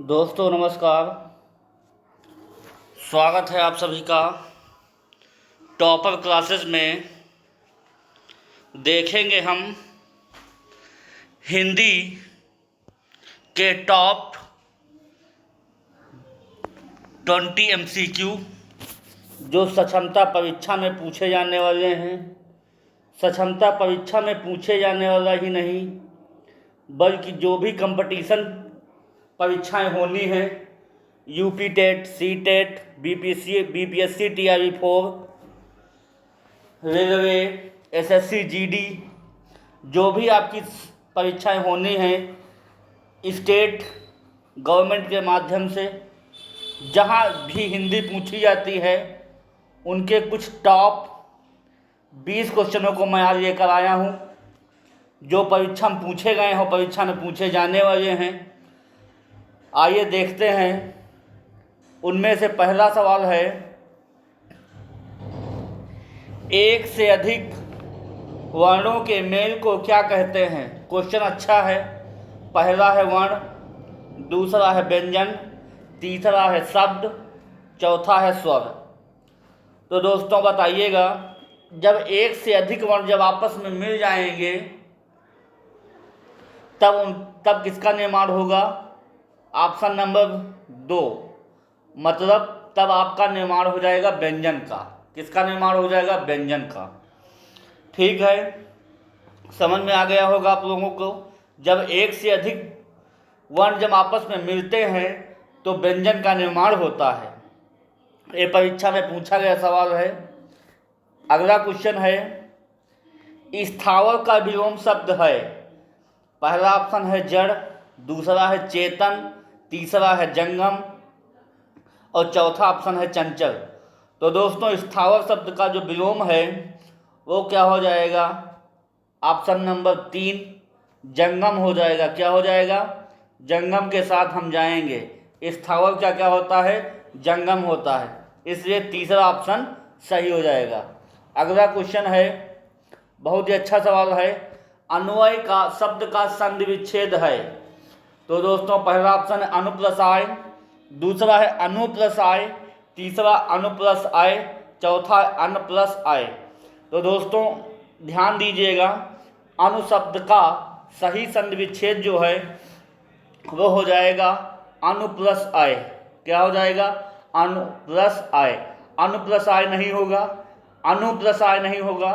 दोस्तों नमस्कार। स्वागत है आप सभी का टॉपर क्लासेस में। देखेंगे हम हिंदी के टॉप 20 MCQ जो सक्षमता परीक्षा में पूछे जाने वाले हैं। सक्षमता परीक्षा में पूछे जाने वाला ही नहीं बल्कि जो भी कंपटीशन परीक्षाएं होनी हैं, UP TET, C TET, BPSC TRE4, railway, SSC GD, जो भी आपकी परीक्षाएं होनी हैं स्टेट गवर्नमेंट के माध्यम से, जहां भी हिंदी पूछी जाती है उनके कुछ टॉप 20 क्वेश्चनों को मैं आज लेकर आया हूं, जो परीक्षा में पूछे गए हैं, परीक्षा में पूछे जाने वाले हैं। आइए देखते हैं। उनमें से पहला सवाल है, एक से अधिक वर्णों के मेल को क्या कहते हैं। क्वेश्चन अच्छा है। पहला है वर्ण, दूसरा है व्यंजन, तीसरा है शब्द, चौथा है स्वर। तो दोस्तों बताइएगा, जब एक से अधिक वर्ण जब आपस में मिल जाएंगे तब किसका निर्माण होगा। ऑप्शन नंबर 2, मतलब तब आपका निर्माण हो जाएगा व्यंजन का। किसका निर्माण हो जाएगा? व्यंजन का। ठीक है, समझ में आ गया होगा आप लोगों को। जब एक से अधिक वर्ण जब आपस में मिलते हैं तो व्यंजन का निर्माण होता है। ये परीक्षा में पूछा गया सवाल है। अगला क्वेश्चन है, स्थावर का विलोम शब्द है। पहला ऑप्शन है जड़, दूसरा है चेतन, तीसरा है जंगम और चौथा ऑप्शन है चंचल। तो दोस्तों स्थावर शब्द का जो विलोम है वो क्या हो जाएगा? ऑप्शन नंबर 3 जंगम हो जाएगा। क्या हो जाएगा? जंगम के साथ हम जाएंगे। स्थावर क्या क्या होता है? जंगम होता है, इसलिए तीसरा ऑप्शन सही हो जाएगा। अगला क्वेश्चन है, बहुत ही अच्छा सवाल है, अन्वय का शब्द का संधि विच्छेद है। तो दोस्तों पहला ऑप्शन है अनु प्लस आय, दूसरा है अनु प्लस आय, तीसरा अनु प्लस आय, चौथा अन प्लस आय। तो दोस्तों ध्यान दीजिएगा, अनु शब्द का सही संधि विच्छेद जो है वो हो जाएगा अनु प्लस आय। क्या हो जाएगा? अनु plus I. Anu plus I नहीं होगा, अनु प्लस आय नहीं होगा,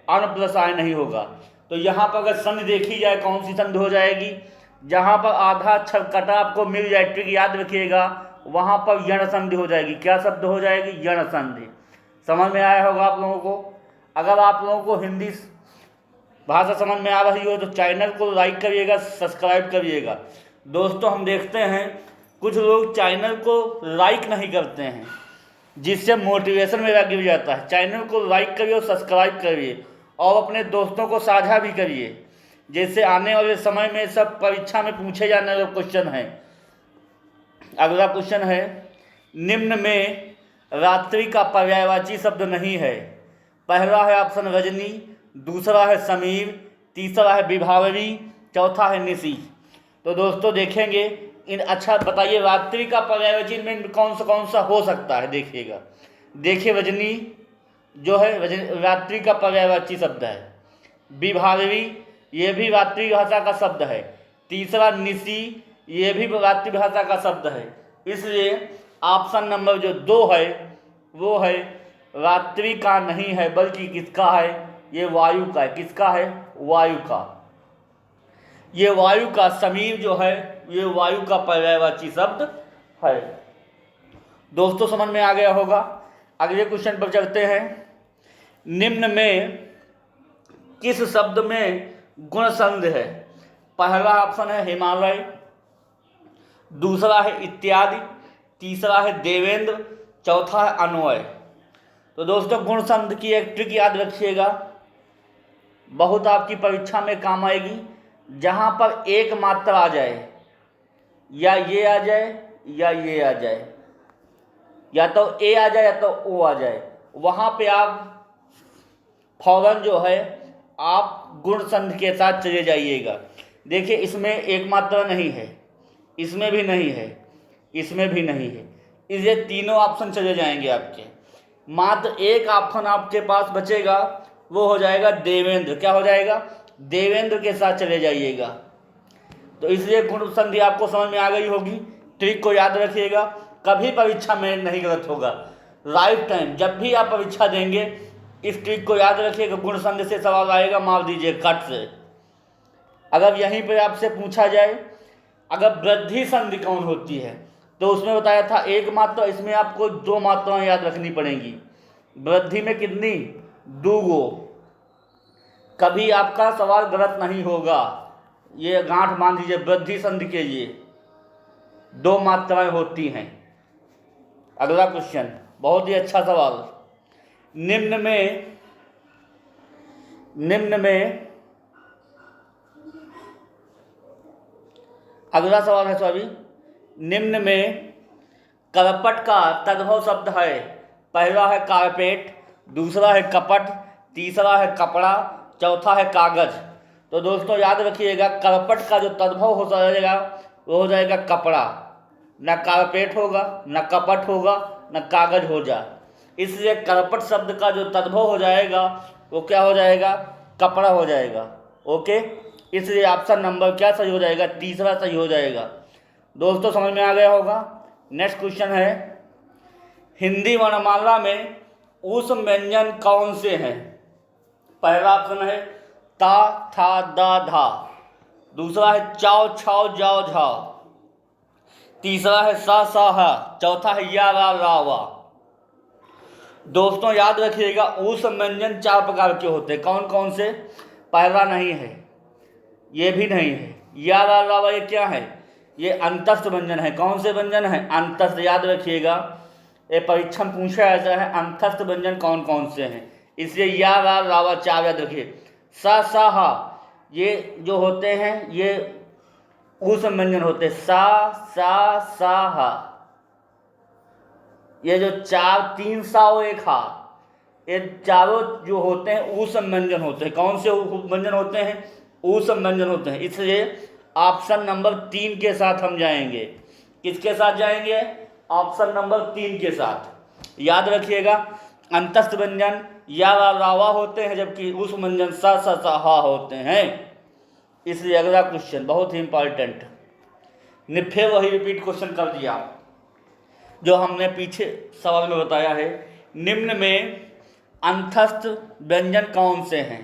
अनु प्लस आय नहीं होगा। तो यहाँ पर अगर संधि देखी जाए, कौन सी संधि हो जाएगी? जहाँ पर आधा अक्षर कटा आपको मिल जाए, ट्रिक याद रखिएगा, वहाँ पर यण संधि हो जाएगी। क्या शब्द हो जाएगी? यण संधि। समझ में आया होगा आप लोगों को। अगर आप लोगों को हिंदी भाषा समझ में आ रही हो तो चैनल को लाइक करिएगा, सब्सक्राइब करिएगा। दोस्तों हम देखते हैं कुछ लोग चैनल को लाइक नहीं करते हैं, जिससे मोटिवेशन मेरा गिर जाता है। चैनल को लाइक करिए और सब्सक्राइब करिए और अपने दोस्तों को साझा भी करिए, जैसे आने वाले समय में सब परीक्षा में पूछे जाने वाले क्वेश्चन हैं। अगला क्वेश्चन है, निम्न में रात्रि का पर्यायवाची शब्द नहीं है। पहला है ऑप्शन रजनी, दूसरा है समीर, तीसरा है विभावरी, चौथा है निशी। तो दोस्तों देखेंगे इन, अच्छा बताइए रात्रि का पर्यायवाची में कौन सा हो सकता है। देखिएगा, देखिए रजनी जो है रात्रि का पर्यायवाची शब्द है। विभावरी ये भी रात्रि भाषा का शब्द है। तीसरा निशी ये भी रात्रि भाषा का शब्द है। इसलिए ऑप्शन नंबर जो 2 है वो है रात्रि का नहीं है, बल्कि किसका है? ये वायु का है। किसका है? वायु का। ये वायु का समीर जो है ये वायु का पर्यायवाची शब्द है। दोस्तों समझ में आ गया होगा। अगले क्वेश्चन पर चलते हैं। निम्न में किस शब्द में गुण संधि है? पहला ऑप्शन है हिमालय, दूसरा है इत्यादि, तीसरा है देवेंद्र, चौथा है अन्वय। तो दोस्तों गुण संधि की एक ट्रिक याद रखिएगा, बहुत आपकी परीक्षा में काम आएगी। जहाँ पर एक मात्रा आ जाए, या ये आ जाए या ये आ जाए, या तो ए आ जाए या तो ओ आ जाए, वहाँ पे आप फौरन जो है आप गुण संधि के साथ चले जाइएगा। देखिए इसमें एक मात्रा नहीं है, इसमें भी नहीं है, इसमें भी नहीं है। ये तीनों ऑप्शन चले जाएंगे आपके। मात्र एक ऑप्शन आपके पास बचेगा, वो हो जाएगा देवेंद्र। क्या हो जाएगा? देवेंद्र के साथ चले जाइएगा। तो इसलिए गुण संधि आपको समझ में आ गई होगी। ट्रिक को याद रखिएगा, कभी परीक्षा में नहीं गलत होगा। लाइफ टाइम जब भी आप परीक्षा देंगे इस ट्रिक को याद रखिएगा। गुण संधि से सवाल आएगा, मार दीजिए कट से। अगर यहीं पर आपसे पूछा जाए अगर वृद्धि संधि कौन होती है, तो उसमें बताया था एक मात्रा, इसमें आपको 2 मात्राएं याद रखनी पड़ेंगी। वृद्धि में कितनी? 2 गो। कभी आपका सवाल गलत नहीं होगा, ये गांठ बांध दीजिए। वृद्धि संधि के लिए 2 मात्राएं होती हैं। अगला क्वेश्चन, बहुत ही अच्छा सवाल। निम्न में अगला सवाल है सॉरी। निम्न में करपट का तद्भव शब्द है। पहला है कारपेट, दूसरा है कपट, तीसरा है कपड़ा, चौथा है कागज। तो दोस्तों याद रखिएगा, करपट का जो तद्भव हो जाएगा वो हो जाएगा कपड़ा। न कारपेट होगा, न कपट होगा, न कागज हो जा। इसलिए करपट शब्द का जो तद्भव हो जाएगा वो क्या हो जाएगा? कपड़ा हो जाएगा। ओके, इसलिए ऑप्शन नंबर क्या सही हो जाएगा? तीसरा सही हो जाएगा। दोस्तों समझ में आ गया होगा। नेक्स्ट क्वेश्चन है, हिंदी वर्णमाला में उस व्यंजन कौन से हैं? पहला ऑप्शन है ता, था, दा, धा। दूसरा है चाव, छाव, जाव, झाव। तीसरा है सा, सा, हा। चौथा है या, रा, रा, वा। दोस्तों याद रखिएगा, उस व्यंजन 4 प्रकार के होते हैं। कौन कौन से? पहला नहीं है, ये भी नहीं है, या, रा, रा, वा। ये क्या है? ये अंतस्थ व्यंजन है। कौन से व्यंजन है? अंतस्थ। याद रखिएगा, ये परीक्षा में पूछा ऐसा है, अंतस्थ व्यंजन कौन कौन से हैं। इसलिए या, रा, रा, वा, चाव याद रखिए। सा, सा, हा, ये जो होते हैं ये उस व्यंजन होते हैं। सा, सा, सा, हा। ये जो 3 सा और 1 हा, ये चारों जो होते हैं उस व्यंजन होते हैं। कौन से व्यंजन होते हैं? उस व्यंजन होते हैं। इसलिए ऑप्शन नंबर 3 के साथ हम जाएंगे। किसके साथ जाएंगे? ऑप्शन नंबर 3 के साथ। याद रखिएगा, अंतस्थ व्यंजन या, रा, रावा होते हैं, जबकि उस व्यंजन सा, सा, सा, हा होते हैं। इसलिए अगला क्वेश्चन बहुत ही इंपॉर्टेंट, फिर वही रिपीट क्वेश्चन कर दिया जो हमने पीछे सवाल में बताया है। निम्न में अंतस्थ व्यंजन कौन से हैं?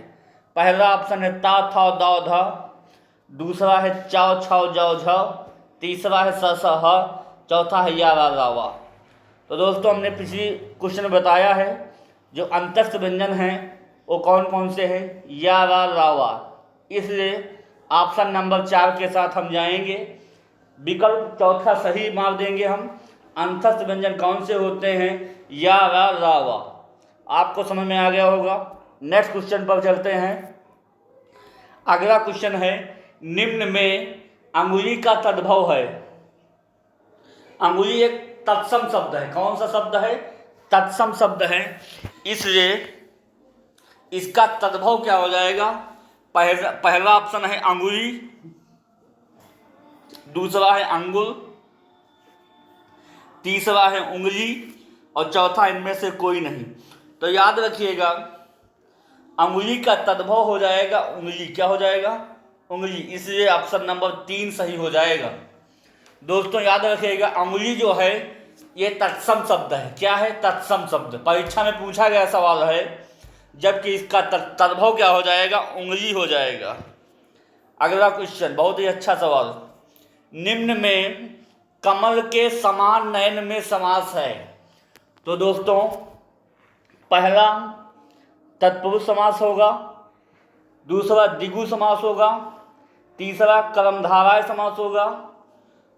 पहला ऑप्शन है ता, था, दा, धा। दूसरा है चाव, छाव, जाव, झाव। तीसरा है सा, सा, हा। चौथा है या, रा, रा, वा। तो दोस्तों हमने पिछली क्वेश्चन में बताया है जो अंतस्थ व्यंजन हैं वो कौन कौन से हैं? या, रा, रा, वा। इसलिए ऑप्शन नंबर 4 के साथ हम जाएंगे। विकल्प चौथा सही मार देंगे हम। अंतस्थ व्यंजन कौन से होते हैं? या, रा, रा, वा। आपको समझ में आ गया होगा। नेक्स्ट क्वेश्चन पर चलते हैं। अगला क्वेश्चन है, निम्न में अंगुली का तद्भव है। अंगुली एक तत्सम शब्द है। कौन सा शब्द है? तत्सम शब्द है। इसलिए इसका तद्भव क्या हो जाएगा? पहला ऑप्शन है अंगुली, दूसरा है अंगुल, तीसरा है उंगली और चौथा इनमें से कोई नहीं। तो याद रखिएगा, अंगुली का तद्भव हो जाएगा उंगली। क्या हो जाएगा? उंगली। इसलिए ऑप्शन नंबर 3 सही हो जाएगा। दोस्तों याद रखिएगा, अंगुली जो है ये तत्सम शब्द है। क्या है? तत्सम शब्द। परीक्षा में पूछा गया सवाल है, जबकि इसका तद्भव क्या हो जाएगा? उंगली हो जाएगा। अगला क्वेश्चन बहुत ही अच्छा सवाल, निम्न में कमल के समान नयन में समास है। तो दोस्तों पहला तत्पुरुष समास होगा, दूसरा द्विगु समास होगा, तीसरा कर्मधारय समास होगा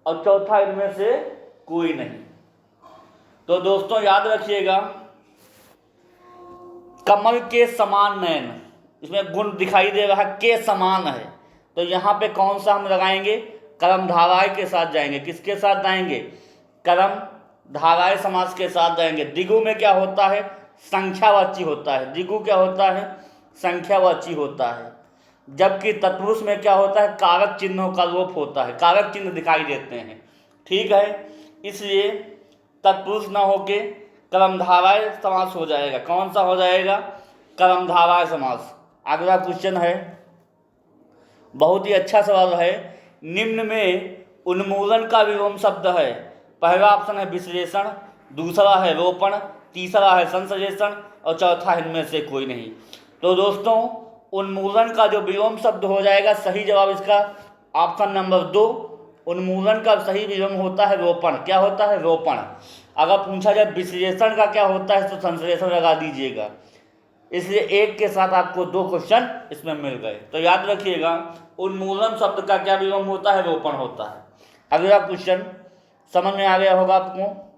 और चौथा इनमें से कोई नहीं। तो दोस्तों याद रखिएगा, कमल के समान नयन, इसमें गुण दिखाई दे रहा है, के समान है, तो यहाँ पे कौन सा हम लगाएंगे? कर्मधारय के साथ जाएंगे। किसके साथ जाएंगे? कर्मधारय समास के साथ जाएंगे। द्विगु में क्या होता है? संख्यावाची होता है। द्विगु क्या होता है? संख्यावाची होता है। जबकि तत्पुरुष में क्या होता है? कारक चिन्हों का लोप होता है, कारक चिन्ह दिखाई देते हैं। ठीक है, इसलिए तत्पुरुष न होके कर्मधारय समास हो जाएगा। कौन सा हो जाएगा? कर्मधारय समास। अगला क्वेश्चन है, बहुत ही अच्छा सवाल है। निम्न में उन्मूलन का विलोम शब्द है। पहला ऑप्शन है विश्लेषण, दूसरा है रोपण, तीसरा है संश्लेषण और चौथा इनमें से कोई नहीं। तो दोस्तों उन्मूलन का जो विलोम शब्द हो जाएगा, सही जवाब इसका ऑप्शन नंबर 2। उन्मूलन का सही विलोम होता है रोपण। क्या होता है? रोपण। अगर पूछा जाए विश्लेषण का क्या होता है तो संश्लेषण लगा दीजिएगा। इसलिए एक के साथ आपको 2 क्वेश्चन इसमें मिल गए। तो याद रखिएगा उन्मूलन शब्द का क्या विलोम होता है? रोपण होता है। अगला क्वेश्चन समझ में आ गया होगा आपको।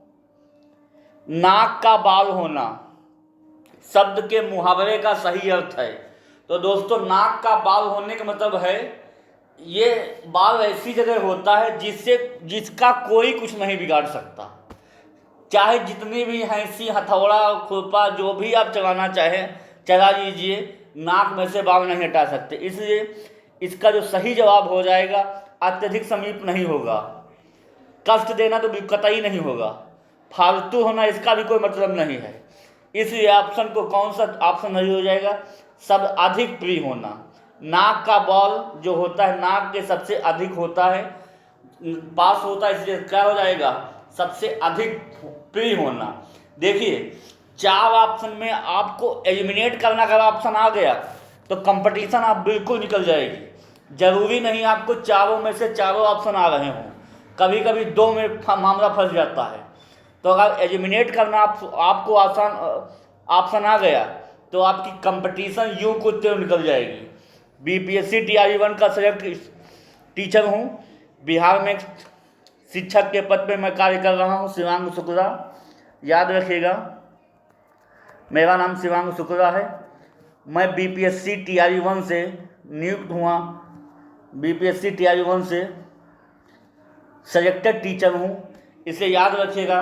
नाक का बाल होना शब्द के मुहावरे का सही अर्थ है। तो दोस्तों नाक का बाल होने का मतलब है ये बाल ऐसी जगह होता है जिसका कोई कुछ नहीं बिगाड़ सकता। चाहे जितनी भी हैंसी, हथौड़ा, खुरपा जो भी आप चलाना चाहें चला लीजिए, नाक में से बाल नहीं हटा सकते। इसलिए इसका जो सही जवाब हो जाएगा अत्यधिक समीप नहीं होगा। कष्ट देना तो कतई नहीं होगा। फालतू होना इसका भी कोई मतलब नहीं है। इसलिए ऑप्शन को कौन सा ऑप्शन सही हो जाएगा? सब अधिक प्रिय होना। नाक का बाल जो होता है नाक के सबसे अधिक होता है, पास होता है, इसलिए क्या हो जाएगा? सबसे अधिक प्रिय होना। देखिए 4 ऑप्शन में आपको एलिमिनेट करना का ऑप्शन आ गया तो कंपटीशन आप बिल्कुल निकल जाएगी। जरूरी नहीं आपको चारों में से चारों ऑप्शन आ रहे हों, कभी कभी 2 में मामला फंस जाता है। तो अगर एलिमिनेट करना आपको आसान ऑप्शन आ गया तो आपकी कंपटीशन यूँ को त्यों निकल जाएगी। बीपीएससी टीआरई 1 का सब्जेक्ट टीचर हूँ। बिहार में शिक्षक के पद पे मैं कार्य कर रहा हूँ, शिवांग शुक्ला। याद रखिएगा मेरा नाम शिवांग शुक्ला है। मैं बीपीएससी टीआरई 1 से नियुक्त हुआ, बीपीएससी टीआरई 1 से सेलेक्टेड टीचर हूँ। इसे याद रखिएगा,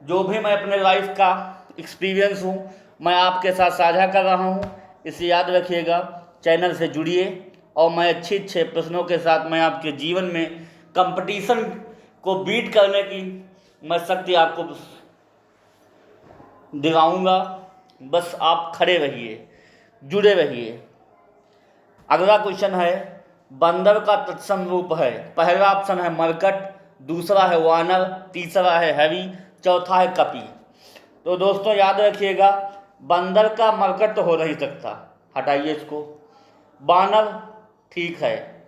जो भी मैं अपने लाइफ का एक्सपीरियंस हूँ मैं आपके साथ साझा कर रहा हूँ। इसे याद रखिएगा, चैनल से जुड़िए और मैं अच्छे प्रश्नों के साथ मैं आपके जीवन में कंपटीशन को बीट करने की मैं शक्ति आपको दिलाऊंगा। बस आप खड़े रहिए, जुड़े रहिए। अगला क्वेश्चन है, बंदर का तत्सम रूप है। पहला ऑप्शन है मरकट, दूसरा है वानर, तीसरा है हरी, चौथा है कपी। तो दोस्तों याद रखिएगा बंदर का मरकट तो हो नहीं सकता, हटाइए इसको। वानर ठीक है,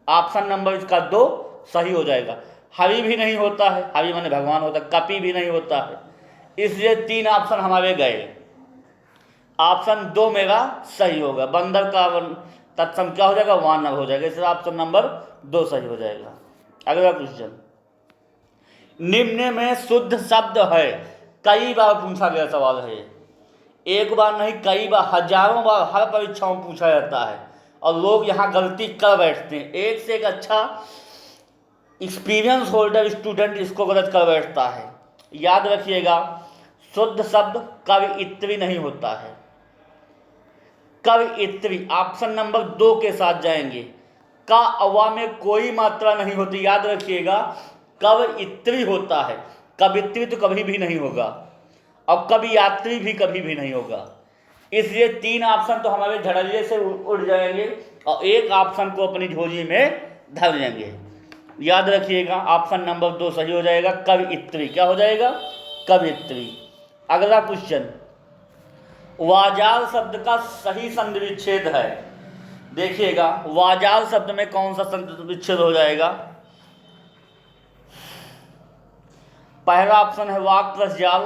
ऑप्शन नंबर इसका 2 सही हो जाएगा। हरि भी नहीं होता है, हरि माने भगवान होता है, कपि भी नहीं होता है। इसलिए 3 ऑप्शन हमारे गए। ऑप्शन 2 मेरा सही होगा। बंदर का तत्सम क्या हो जाएगा? वानर हो जाएगा। इसलिए ऑप्शन नंबर 2 सही हो जाएगा। अगला क्वेश्चन, निम्न में शुद्ध शब्द है। कई बार पूछा गया सवाल है, एक बार नहीं कई बार, हजारों बार हर परीक्षाओं में पूछा जाता है और लोग यहाँ गलती कर बैठते हैं। एक से एक अच्छा एक्सपीरियंस होल्डर स्टूडेंट इसको गलत कर बैठता है। याद रखिएगा शुद्ध शब्द कवियित्री नहीं होता है। कवियित्री ऑप्शन नंबर 2 के साथ जाएंगे। का अवा में कोई मात्रा नहीं होती। याद रखिएगा कवियित्री होता है, कवियित्री तो कभी भी नहीं होगा और कवि यात्री भी कभी भी नहीं होगा। इसलिए 3 ऑप्शन तो हमारे झड़िए से उड़ जाएंगे और एक ऑप्शन को अपनी झोली में धर लेंगे। याद रखिएगा ऑप्शन नंबर 2 सही हो जाएगा। कवियित्री क्या हो जाएगा? कवियित्री। अगला क्वेश्चन, वाजाल शब्द का सही संधि विच्छेद है। देखिएगा वाजाल शब्द में कौन सा संधि विच्छेद हो जाएगा? पहला ऑप्शन है वाक प्लस जाल,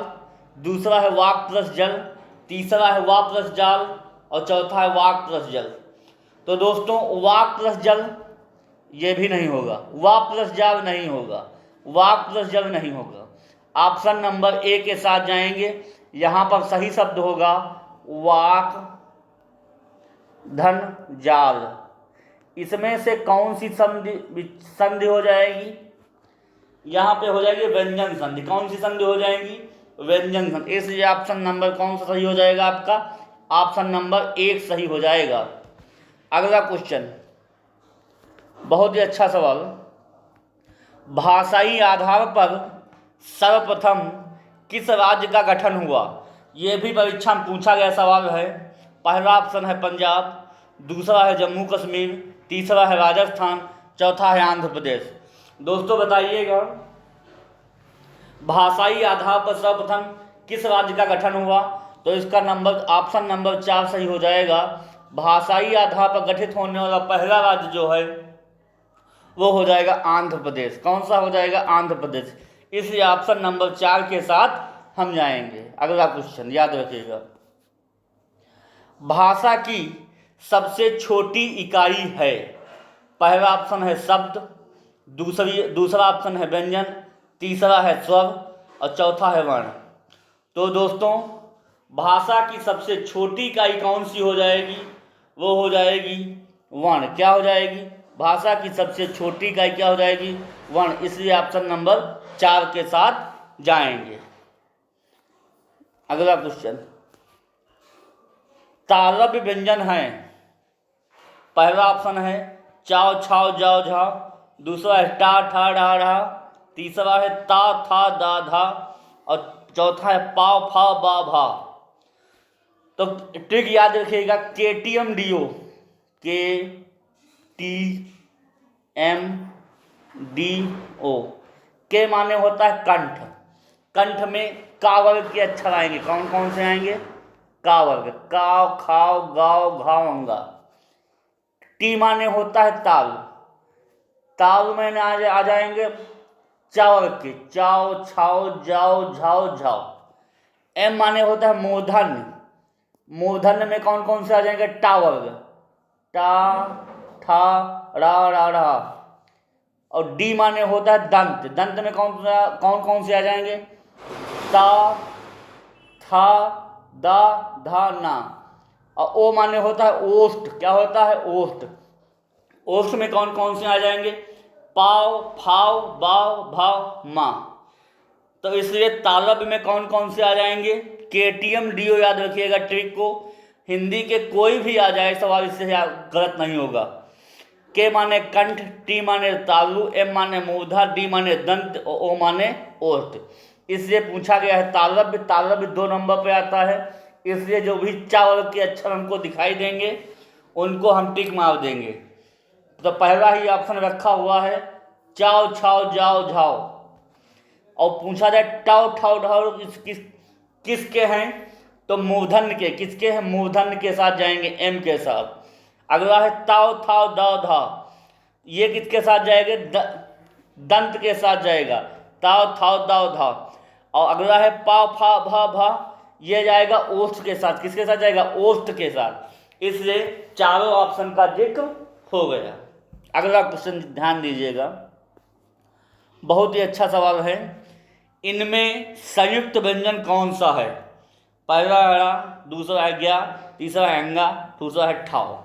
दूसरा है वाक प्लस जल, तीसरा है वाक प्लस जाल और चौथा है वाक प्लस जल। तो दोस्तों वाक प्लस जल ये भी नहीं होगा, वाक प्लस जाल नहीं होगा, वाक प्लस जल नहीं होगा। ऑप्शन नंबर 1 के साथ जाएंगे। यहाँ पर सही शब्द होगा वाक धन जाल। इसमें से कौन सी संधि हो जाएगी? यहाँ पे हो जाएगी व्यंजन संधि। कौन सी संधि हो जाएगी? व्यंजन संधि। इसलिए ऑप्शन नंबर कौन सा सही हो जाएगा आपका? ऑप्शन नंबर 1 सही हो जाएगा। अगला क्वेश्चन बहुत ही अच्छा सवाल, भाषाई आधार पर सर्वप्रथम किस राज्य का गठन हुआ? ये भी परीक्षा में पूछा गया सवाल है। पहला ऑप्शन है पंजाब, दूसरा है जम्मू कश्मीर, तीसरा है राजस्थान, चौथा है आंध्र प्रदेश। दोस्तों बताइएगा, भाषाई आधार पर सर्वप्रथम किस राज्य का गठन हुआ? तो इसका नंबर ऑप्शन नंबर 4 सही हो जाएगा। भाषाई आधार पर गठित होने वाला पहला राज्य जो है वो हो जाएगा आंध्र प्रदेश। कौन सा हो जाएगा? आंध्र प्रदेश। इसलिए ऑप्शन नंबर 4 के साथ हम जाएंगे। अगला क्वेश्चन याद रखिएगा, भाषा की सबसे छोटी इकाई है? पहला ऑप्शन है शब्द, दूसरा ऑप्शन है व्यंजन, तीसरा है स्वर और चौथा है वर्ण। तो दोस्तों भाषा की सबसे छोटी इकाई कौन सी हो जाएगी? वो हो जाएगी वर्ण। क्या हो जाएगी? भाषा की सबसे छोटी इकाई क्या हो जाएगी? वर्ण। इसलिए ऑप्शन नंबर 4 के साथ जाएंगे। अगला क्वेश्चन, तालव्य व्यंजन है? पहला ऑप्शन है चाव छाव जाव झा, दूसरा है टा ठा डा ढा, तीसरा है ता था दा धा और चौथा है पाव फा बा भा। तो ट्रिक याद रखिएगा, KTMDO, KTMDO के माने होता है कंठ। कंठ में का वर्ग के अक्षर आएंगे। कौन कौन से आएंगे? का वर्ग, काव खाव गाव घाव अंगा। टी माने होता है ताल, ताल में आ जाएंगे चा वर्ग के, चाव छाव जाव झाव झाव। एम माने होता है मूर्धन्य, मूर्धन्य में कौन कौन से आ जाएंगे? टा वर्ग, टा ठा रा रा। और डी माने होता है दंत, दंत में कौन कौन से आ जाएंगे? ता था दा धा ना। और ओ माने होता है ओष्ठ। क्या होता है? ओष्ठ। ओष्ठ में कौन कौन से आ जाएंगे? पाव फाव बाव भाव माँ। तो इसलिए तालव्य में कौन कौन से आ जाएंगे? KTMDO याद रखिएगा ट्रिक को। हिंदी के कोई भी आ जाए सवाल, इससे गलत नहीं होगा। के माने कंठ, टी माने तालु, एम माने मूर्धा, डी माने दंत और ओ माने ओष्ठ। इसलिए पूछा गया है तालव्य। तालव्य 2 नंबर पे आता है। इसलिए जो भी चा वर्ग के अक्षर हमको दिखाई देंगे उनको हम टिक मार देंगे। तो पहला ही ऑप्शन रखा हुआ है चाव छाव जाव झाव। और पूछा जाए टाव ठाव ढाव किसके हैं? तो मूर्धन्य के। किसके हैं? मूर्धन्य के साथ जाएंगे, एम के साथ। अगला है ताव थाव दाव धा, ये किसके साथ जाएंगे? दंत के साथ जाएगा, ताव थाव दाव धा। और अगला है पा फा भा भा, ये जाएगा ओष्ठ के साथ। किसके साथ जाएगा? ओष्ठ के साथ। इसलिए चारों ऑप्शन का जिक्र हो गया। अगला क्वेश्चन ध्यान दीजिएगा, बहुत ही अच्छा सवाल है। इनमें संयुक्त व्यंजन कौन सा है? पहला है ड़ा, दूसरा है ज्ञा, तीसरा है अंगा, दूसरा है ठाव।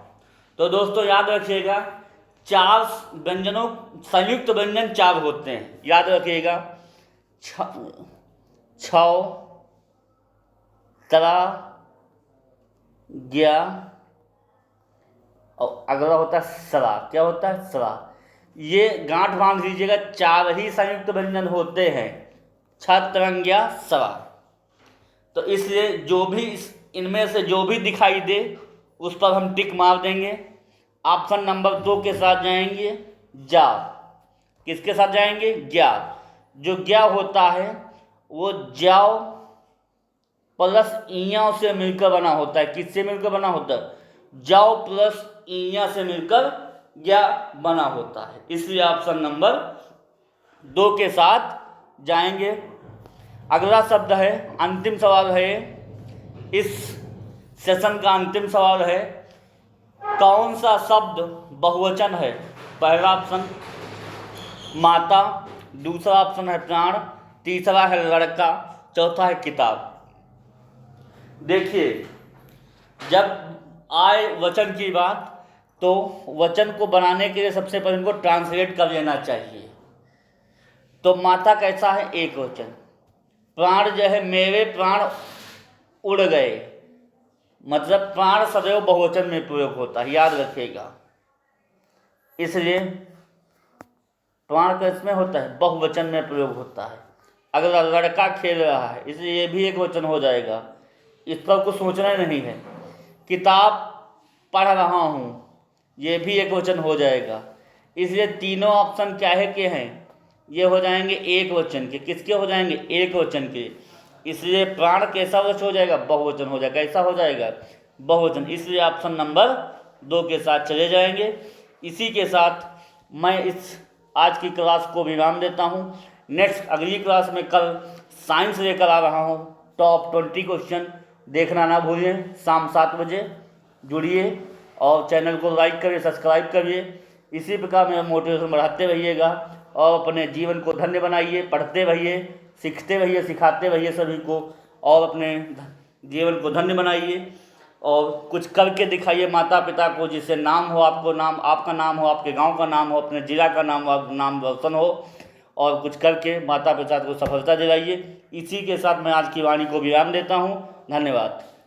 तो दोस्तों याद रखिएगा, 4 व्यंजनों संयुक्त व्यंजन 4 होते हैं। याद रखिएगा, छौ, तरा, ज्ञा और अगला होता है सरा। क्या होता है? सरा। ये गांठ बांध लीजिएगा, 4 ही संयुक्त व्यंजन होते हैं, छत्रंग्या सरा। तो इसलिए जो भी इनमें से जो भी दिखाई दे उस पर हम टिक मार देंगे। ऑप्शन नंबर 2 के साथ जाएंगे जा। किसके साथ जाएंगे? ज्ञा। जो ज्ञा होता है वो जाओ प्लस इया से मिलकर बना होता है। किससे मिलकर बना होता है? जाओ प्लस इया से मिलकर ज्ञा बना होता है। इसलिए ऑप्शन नंबर 2 के साथ जाएंगे। अगला शब्द है, अंतिम सवाल है, इस सेशन का अंतिम सवाल है, कौन सा शब्द बहुवचन है? पहला ऑप्शन माता, दूसरा ऑप्शन है प्राण, तीसरा है लड़का, चौथा है किताब। देखिए, जब आए वचन की बात तो वचन को बनाने के लिए सबसे पहले इनको ट्रांसलेट कर लेना चाहिए। तो माता कैसा है? एक वचन। प्राण जो है, मेरे प्राण उड़ गए, मतलब प्राण सदैव बहुवचन में प्रयोग होता है, याद रखिएगा। इसलिए प्राण किसमें होता है? बहुवचन में प्रयोग होता है। अगला लड़का खेल रहा है, इसलिए ये भी एक वचन हो जाएगा। इस पर कुछ सोचना नहीं है। किताब पढ़ रहा हूँ, ये भी एक वचन हो जाएगा। इसलिए तीनों ऑप्शन क्या है के हैं, ये हो जाएंगे एक वचन के। किसके हो जाएंगे, एक वचन के। इसलिए प्राण कैसा वचन हो जाएगा, बहुवचन हो जाएगा। कैसा हो जाएगा, बहुवचन। इसलिए ऑप्शन नंबर 2 के साथ चले जाएंगे। इसी के साथ मैं इस आज की क्लास को विराम देता हूँ। नेक्स्ट अगली क्लास में कल साइंस लेकर आ रहा हूँ। टॉप 20 क्वेश्चन देखना ना भूलिए। शाम 7 बजे जुड़िए और चैनल को लाइक करिए, सब्सक्राइब करिए। इसी प्रकार मेरा मोटिवेशन बढ़ाते रहिएगा और अपने जीवन को धन्य बनाइए। पढ़ते रहिए, सीखते रहिए, सिखाते रहिए सभी को, और अपने जीवन को धन्य बनाइए और कुछ करके दिखाइए माता पिता को, जिससे नाम हो, आपको नाम, आपका नाम हो, आपके गांव का नाम हो, अपने जिला का नाम हो, नाम रोशन हो। और कुछ करके माता पिता को सफलता दिलाइए। इसी के साथ मैं आज की वाणी को विराम देता हूँ। धन्यवाद।